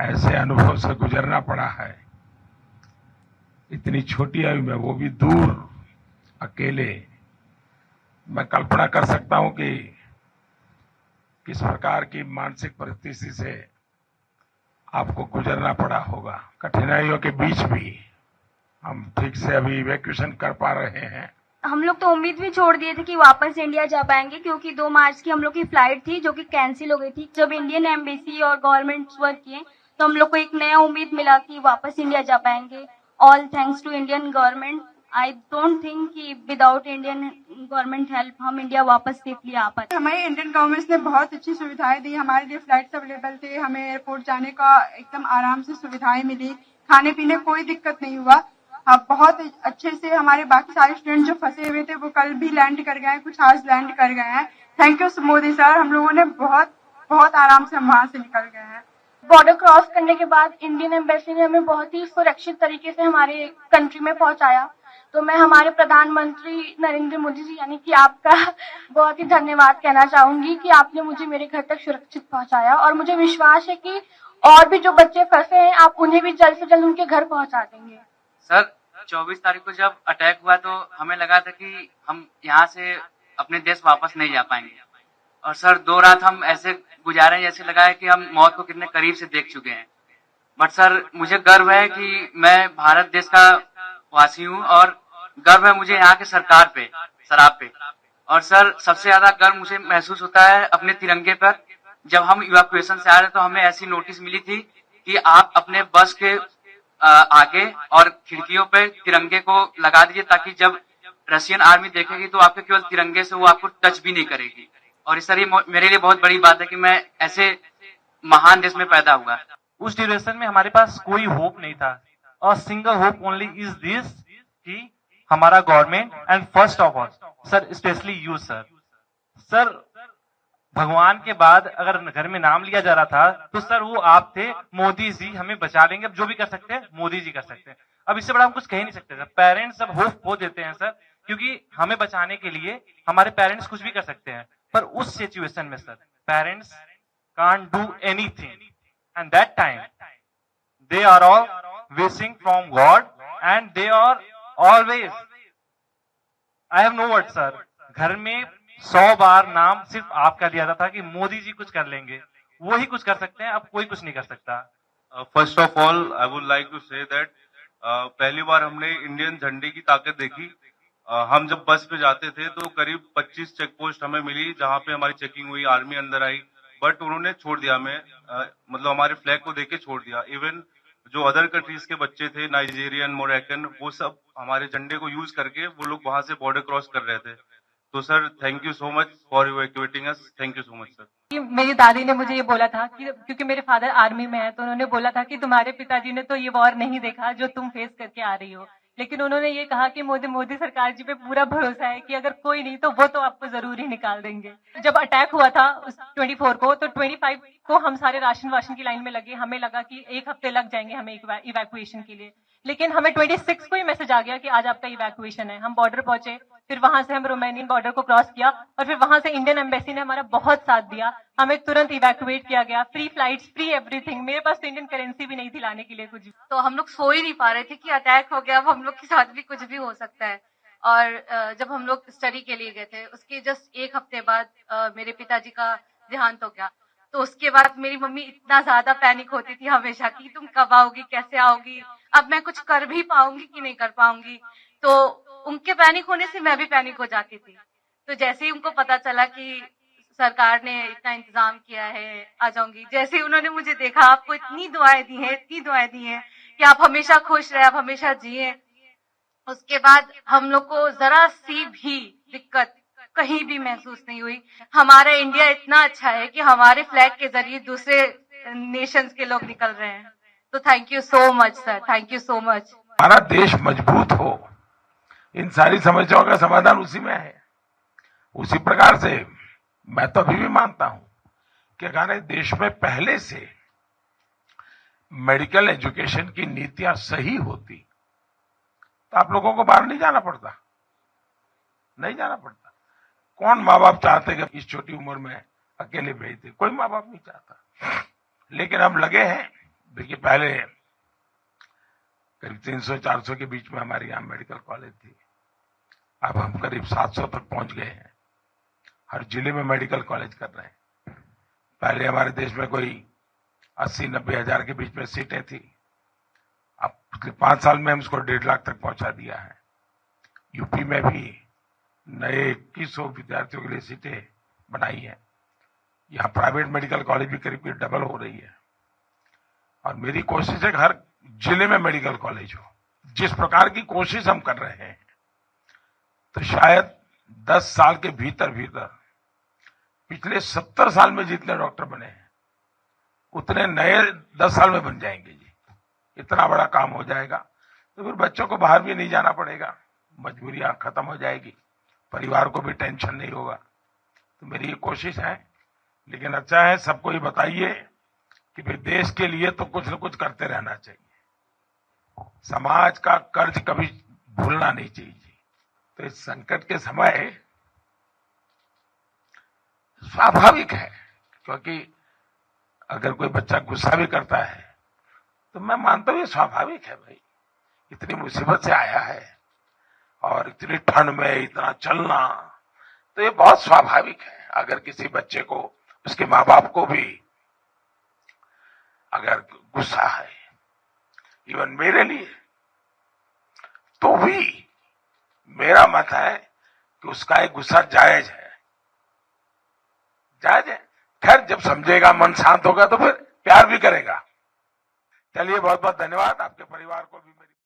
ऐसे अनुभव से गुजरना पड़ा है, इतनी छोटी आयु में, वो भी दूर, अकेले। मैं कल्पना कर सकता हूं कि किस प्रकार की मानसिक परिस्थिति से आपको गुजरना पड़ा होगा। कठिनाइयों के बीच भी हम ठीक से अभी इवैक्यूएशन कर पा रहे हैं। हम लोग तो उम्मीद भी छोड़ दिए थे कि वापस इंडिया जा पाएंगे, क्योंकि 2 मार्च की हम लोग की फ्लाइट थी जो कि कैंसिल हो गई थी। जब इंडियन एम्बेसी और गवर्नमेंट वर्क किए तो हम लोग को एक नया उम्मीद मिला कि वापस इंडिया जा पाएंगे। All thanks to Indian government. I don't think कि विदाउट इंडियन गवर्नमेंट हेल्प हम इंडिया वापस सेफली आ पाते। हमारी इंडियन गवर्नमेंट ने बहुत अच्छी सुविधाएं दी, हमारे लिए फ्लाइट्स अवेलेबल थे, हमें एयरपोर्ट जाने का एकदम आराम से सुविधाएं मिली, खाने पीने कोई दिक्कत नहीं हुआ। बहुत अच्छे से हमारे बाकी सारे स्टूडेंट जो फंसे हुए थे वो कल भी लैंड कर गए हैं, कुछ आज लैंड कर गए हैं। थैंक यू मोदी सर, हम लोगों ने बहुत आराम से हम वहां से निकल गए हैं। बॉर्डर क्रॉस करने के बाद इंडियन एम्बेसी ने हमें बहुत ही सुरक्षित तरीके से हमारे कंट्री में पहुंचाया। तो मैं हमारे प्रधानमंत्री नरेंद्र मोदी जी यानी कि आपका बहुत ही धन्यवाद कहना चाहूंगी कि आपने मुझे मेरे घर तक सुरक्षित पहुंचाया, और मुझे विश्वास है कि और भी जो बच्चे फंसे हैं आप उन्हें भी जल्द से जल्द उनके घर पहुंचा देंगे। सर 24 तारीख को जब अटैक हुआ तो हमें लगा था कि हम यहाँ से अपने देश वापस नहीं जा पाएंगे, और सर 2 रात हम ऐसे गुजारे जैसे लगा है कि हम मौत को कितने करीब से देख चुके हैं। बट सर मुझे गर्व है कि मैं भारत देश का वासी हूँ, और गर्व है मुझे यहाँ के सरकार पे, शराब पे। और सर सबसे ज्यादा गर्व मुझे महसूस होता है अपने तिरंगे पर। जब हम इवैक्यूएशन से आ रहे तो हमें ऐसी नोटिस मिली थी कि आप अपने बस के आगे और खिड़कियों पे तिरंगे को लगा दीजिए, ताकि जब रशियन आर्मी देखेगी तो आपके केवल तिरंगे से वो आपको टच भी नहीं करेगी। और इस तरह मेरे लिए बहुत बड़ी बात है कि मैं ऐसे महान देश में पैदा हुआ। उस ड्यूरेशन में हमारे पास कोई होप नहीं था। A single hope only is this कि हमारा government and first of all sir specially you sir भगवान के बाद अगर घर में नाम लिया जा रहा था तो सर वो आप थे। मोदी जी हमें बचा लेंगे, अब जो भी कर सकते हैं मोदी जी कर सकते हैं। अब इससे बड़ा हम कुछ कह ही नहीं सकते सर। पेरेंट्स सब होप खो देते हैं सर, क्योंकि हमें बचाने के लिए हमारे पेरेंट्स कुछ भी कर सकते हैं, पर उस सिचुएशन में sir parents can't do anything, and that time they are all wishing from God and they are always, I have no word sir. घर में 100 बार नाम सिर्फ आपका लिया जाता था कि मोदी जी कुछ कर लेंगे, वो ही कुछ कर सकते हैं, अब कोई कुछ नहीं कर सकता। First of all I would like to say that पहली बार हमने इंडियन झंडे की ताकत देखी। हम जब बस पे जाते थे तो करीब 25 चेक पोस्ट हमें मिली जहां पे हमारी चेकिंग हुई, आर्मी अंदर आई, बट उन्होंने छोड़ दिया हमें, मतलब हमारे फ्लैग को देख के छोड़ दिया। इवन जो अदर कंट्रीज के बच्चे थे, नाइजीरियन, मोरक्कन, वो सब हमारे झंडे को यूज करके वो लोग वहां से बॉर्डर क्रॉस कर रहे थे। तो sir thank you so much for evacuating us, thank you so much sir. मेरी दादी ने मुझे ये बोला था कि क्योंकि मेरे फादर आर्मी में है, तो उन्होंने बोला था कि तुम्हारे पिताजी ने तो ये वॉर नहीं देखा जो तुम फेस करके आ रही हो, लेकिन उन्होंने ये कहा कि मोदी सरकार जी पे पूरा भरोसा है कि अगर कोई नहीं तो वो तो आपको जरूर ही निकाल देंगे। जब अटैक हुआ था उस 24 को, तो 25 को हम सारे राशन की लाइन में लगे। हमें लगा कि 1 हफ्ते लग जाएंगे हमें इवैक्यूएशन के लिए, लेकिन हमें 26 को ही मैसेज आ गया कि आज आपका इवैक्यूएशन है। हम बॉर्डर पहुंचे, फिर वहां से हम रोमानियन बॉर्डर को क्रॉस किया, और फिर वहां से इंडियन एम्बेसी ने हमारा बहुत साथ दिया। हमें तुरंत इवैक्यूएट किया गया, फ्री फ्लाइट्स, फ्री एवरीथिंग। मेरे पास तो इंडियन करेंसी भी नहीं थी लाने के लिए कुछ। तो हम लोग सो ही नहीं पा रहे थे कि अटैक हो गया, अब हम लोग के साथ भी कुछ भी हो सकता है। और जब हम लोग स्टडी के लिए गए थे उसके जस्ट 1 हफ्ते बाद मेरे पिताजी का देहांत हो गया। तो उसके बाद मेरी मम्मी इतना ज्यादा पैनिक होती थी हमेशा कि तुम कब आओगी, कैसे आओगी, अब मैं कुछ कर भी पाऊंगी कि नहीं कर पाऊंगी। तो उनके पैनिक होने से मैं भी पैनिक हो जाती थी। तो जैसे ही उनको पता चला कि सरकार ने इतना इंतजाम किया है, आ जाऊंगी, जैसे ही उन्होंने मुझे देखा, आपको इतनी दुआएं दी हैं कि आप हमेशा खुश रहे, आप हमेशा जिए। उसके बाद हम लोग को जरा सी भी दिक्कत कहीं भी महसूस नहीं हुई। हमारा इंडिया इतना अच्छा है कि हमारे फ्लैग के जरिए दूसरे नेशंस के लोग निकल रहे हैं। तो thank you so much sir, thank you so much. हमारा देश मजबूत हो, इन सारी समस्याओं का समाधान उसी में है। उसी प्रकार से मैं तो अभी भी मानता हूं कि हमारे देश में पहले से मेडिकल एजुकेशन की नीतियां सही होती तो आप लोगों को बाहर नहीं जाना पड़ता। कौन माँ बाप चाहते कि इस छोटी उम्र में अकेले भेज दे? कोई माँ बाप नहीं चाहता। लेकिन हम लगे हैं देखिए, पहले करीब 300-400 के बीच में हमारे यहाँ मेडिकल कॉलेज थी। अब हम करीब 700 तक पहुंच गए हैं। हर जिले में मेडिकल कॉलेज कर रहे हैं। पहले हमारे देश में कोई 80-90 हजार के बीच में सीटें थी। अब पिछले 5 साल में हम इसको 1.5 लाख तक पहुंचा दिया है। यूपी में भी नए 2100 विद्यार्थियों के लिए सीटें बनाई हैं। यहाँ प्राइवेट मेडिकल कॉलेज भी करीब डबल हो रही है। और मेरी कोशिश है कि हर जिले में मेडिकल कॉलेज हो। जिस प्रकार की कोशिश हम कर रहे हैं, तो शायद 10 साल के भीतर पिछले 70 साल में जितने डॉक्टर बने हैं, उतने नए 10 साल में बन जाएंगे जी। इतना बड़ा काम हो जाएगा। तो फिर बच्चों को बाहर भी नहीं जाना पड़ेगा, मजबूरियां खत्म हो जाएगी, परिवार को भी टेंशन नहीं होगा। तो मेरी ये कोशिश है। लेकिन अच्छा है, सबको ये बताइए कि भाई देश के लिए तो कुछ न कुछ करते रहना चाहिए। समाज का कर्ज कभी भूलना नहीं चाहिए। तो इस संकट के समय स्वाभाविक है, क्योंकि अगर कोई बच्चा गुस्सा भी करता है तो मैं मानता हूं ये स्वाभाविक है। भाई, इतनी मुसीबत से आया है और इतनी ठंड में इतना चलना, तो ये बहुत स्वाभाविक है। अगर किसी बच्चे को, उसके माँ बाप को भी अगर गुस्सा है, इवन मेरे लिए, तो भी मेरा मत है कि उसका एक गुस्सा जायज है। जायज है। खैर, जब समझेगा, मन शांत होगा, तो फिर प्यार भी करेगा। चलिए, बहुत बहुत धन्यवाद। आपके परिवार को भी मेरी